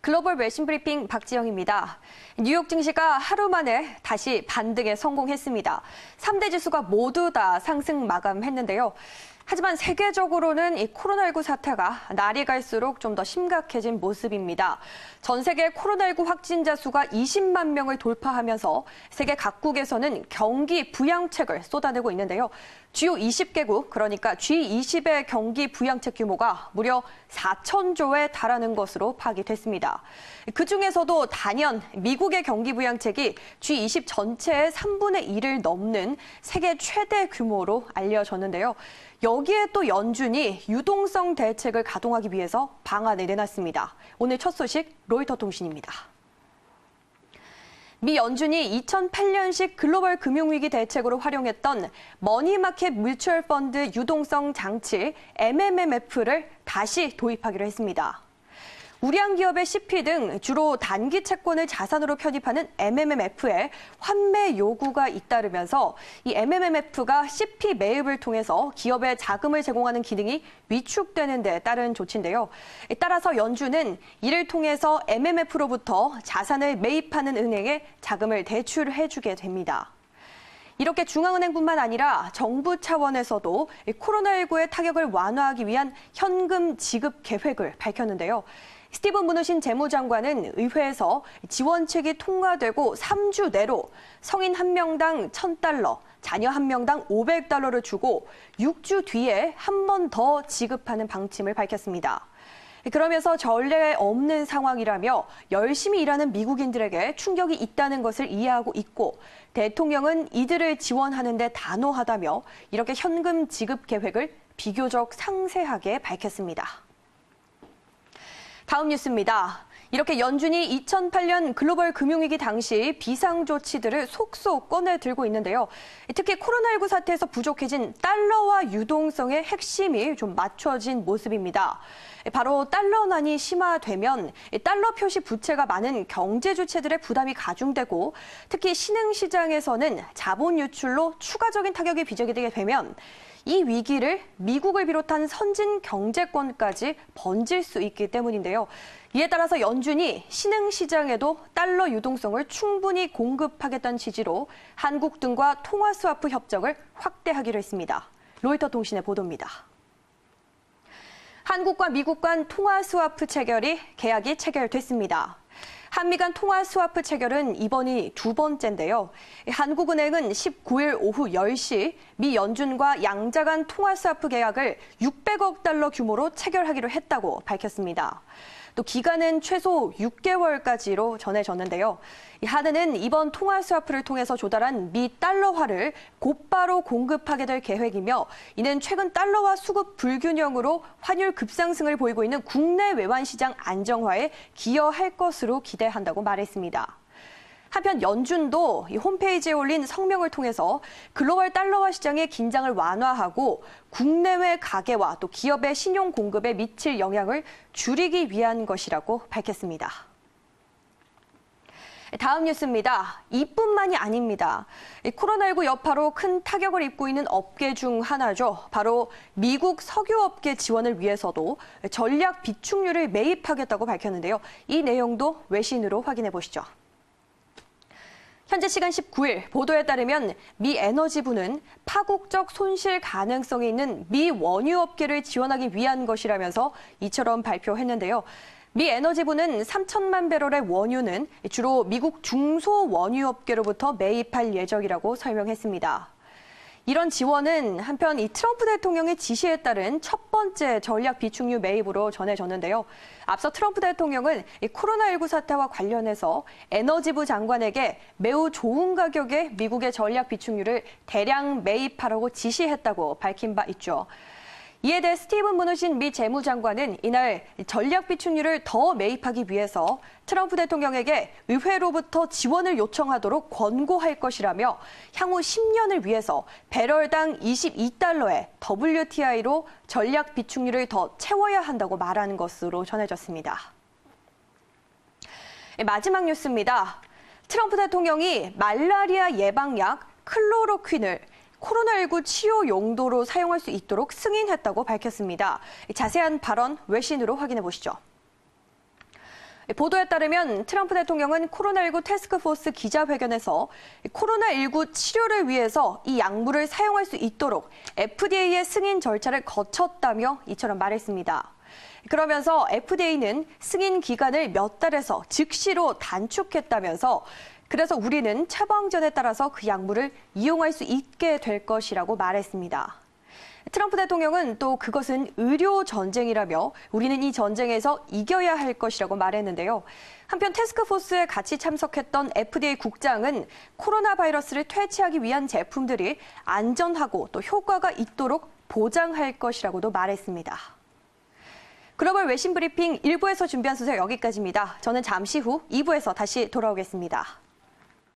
글로벌 외신 브리핑 박지영입니다. 뉴욕 증시가 하루 만에 다시 반등에 성공했습니다. 3대 지수가 모두 다 상승 마감했는데요. 하지만 세계적으로는 이 코로나19 사태가 날이 갈수록 좀 더 심각해진 모습입니다. 전 세계 코로나19 확진자 수가 20만 명을 돌파하면서 세계 각국에서는 경기 부양책을 쏟아내고 있는데요. 주요 20개국, 그러니까 G20의 경기 부양책 규모가 무려 4천조에 달하는 것으로 파악됐습니다. 그중에서도 단연 미국의 경기 부양책이 G20 전체의 3분의 1을 넘는 세계 최대 규모로 알려졌는데요. 여기에 또 연준이 유동성 대책을 가동하기 위해서 방안을 내놨습니다. 오늘 첫 소식 로이터 통신입니다. 미 연준이 2008년식 글로벌 금융위기 대책으로 활용했던 머니마켓 뮤추얼 펀드 유동성 장치 MMF를 다시 도입하기로 했습니다. 우량 기업의 CP 등 주로 단기 채권을 자산으로 편입하는 MMF에 환매 요구가 잇따르면서 이 MMF가 CP 매입을 통해서 기업에 자금을 제공하는 기능이 위축되는 데 따른 조치인데요. 따라서 연준은 이를 통해서 MMF로부터 자산을 매입하는 은행에 자금을 대출해주게 됩니다. 이렇게 중앙은행뿐만 아니라 정부 차원에서도 코로나19의 타격을 완화하기 위한 현금 지급 계획을 밝혔는데요. 스티븐 무누신 재무장관은 의회에서 지원책이 통과되고 3주 내로 성인 1명당 $1,000, 자녀 1명당 $500를 주고 6주 뒤에 한 번 더 지급하는 방침을 밝혔습니다. 그러면서 전례 없는 상황이라며 열심히 일하는 미국인들에게 충격이 있다는 것을 이해하고 있고 대통령은 이들을 지원하는 데 단호하다며 이렇게 현금 지급 계획을 비교적 상세하게 밝혔습니다. 다음 뉴스입니다. 이렇게 연준이 2008년 글로벌 금융위기 당시 비상조치들을 속속 꺼내 들고 있는데요. 특히 코로나19 사태에서 부족해진 달러와 유동성의 핵심이 좀 맞춰진 모습입니다. 바로 달러난이 심화되면 달러 표시 부채가 많은 경제 주체들의 부담이 가중되고 특히 신흥시장에서는 자본 유출로 추가적인 타격이 빚어지게 되면 이 위기를 미국을 비롯한 선진 경제권까지 번질 수 있기 때문인데요. 이에 따라서 연준이 신흥시장에도 달러 유동성을 충분히 공급하겠다는 취지로 한국 등과 통화스와프 협정을 확대하기로 했습니다. 로이터 통신의 보도입니다. 한국과 미국 간 통화스와프 계약이 체결됐습니다. 한미 간 통화스와프 체결은 이번이 두 번째인데요. 한국은행은 19일 오후 10시 미 연준과 양자 간 통화스와프 계약을 600억 달러 규모로 체결하기로 했다고 밝혔습니다. 또 기간은 최소 6개월까지로 전해졌는데요. 한은은 이번 통화스와프를 통해서 조달한 미 달러화를 곧바로 공급하게 될 계획이며 이는 최근 달러화 수급 불균형으로 환율 급상승을 보이고 있는 국내 외환시장 안정화에 기여할 것으로 기대한다고 말했습니다. 한편 연준도 홈페이지에 올린 성명을 통해서 글로벌 달러화 시장의 긴장을 완화하고 국내외 가계와 또 기업의 신용 공급에 미칠 영향을 줄이기 위한 것이라고 밝혔습니다. 다음 뉴스입니다. 이뿐만이 아닙니다. 코로나19 여파로 큰 타격을 입고 있는 업계 중 하나죠. 바로 미국 석유업계 지원을 위해서도 전략 비축유를 매입하겠다고 밝혔는데요. 이 내용도 외신으로 확인해 보시죠. 현재 시간 19일 보도에 따르면 미 에너지부는 파국적 손실 가능성이 있는 미 원유업계를 지원하기 위한 것이라면서 이처럼 발표했는데요. 미 에너지부는 3천만 배럴의 원유는 주로 미국 중소원유업계로부터 매입할 예정이라고 설명했습니다. 이런 지원은 한편 이 트럼프 대통령의 지시에 따른 첫 번째 전략 비축유 매입으로 전해졌는데요. 앞서 트럼프 대통령은 이 코로나19 사태와 관련해서 에너지부 장관에게 매우 좋은 가격에 미국의 전략 비축유를 대량 매입하라고 지시했다고 밝힌 바 있죠. 이에 대해 스티븐 무누신 미 재무장관은 이날 전략 비축유를 더 매입하기 위해서 트럼프 대통령에게 의회로부터 지원을 요청하도록 권고할 것이라며 향후 10년을 위해서 배럴당 $22의 WTI로 전략 비축유를 더 채워야 한다고 말하는 것으로 전해졌습니다. 마지막 뉴스입니다. 트럼프 대통령이 말라리아 예방약 클로로퀸을 코로나19 치료 용도로 사용할 수 있도록 승인했다고 밝혔습니다. 자세한 발언 외신으로 확인해 보시죠. 보도에 따르면 트럼프 대통령은 코로나19 태스크포스 기자회견에서 코로나19 치료를 위해서 이 약물을 사용할 수 있도록 FDA의 승인 절차를 거쳤다며 이처럼 말했습니다. 그러면서 FDA는 승인 기간을 몇 달에서 즉시로 단축했다면서 그래서 우리는 처방전에 따라서 그 약물을 이용할 수 있게 될 것이라고 말했습니다. 트럼프 대통령은 또 그것은 의료 전쟁이라며 우리는 이 전쟁에서 이겨야 할 것이라고 말했는데요. 한편 태스크포스에 같이 참석했던 FDA 국장은 코로나 바이러스를 퇴치하기 위한 제품들이 안전하고 또 효과가 있도록 보장할 것이라고도 말했습니다. 글로벌 외신 브리핑 1부에서 준비한 소식 여기까지입니다. 저는 잠시 후 2부에서 다시 돌아오겠습니다.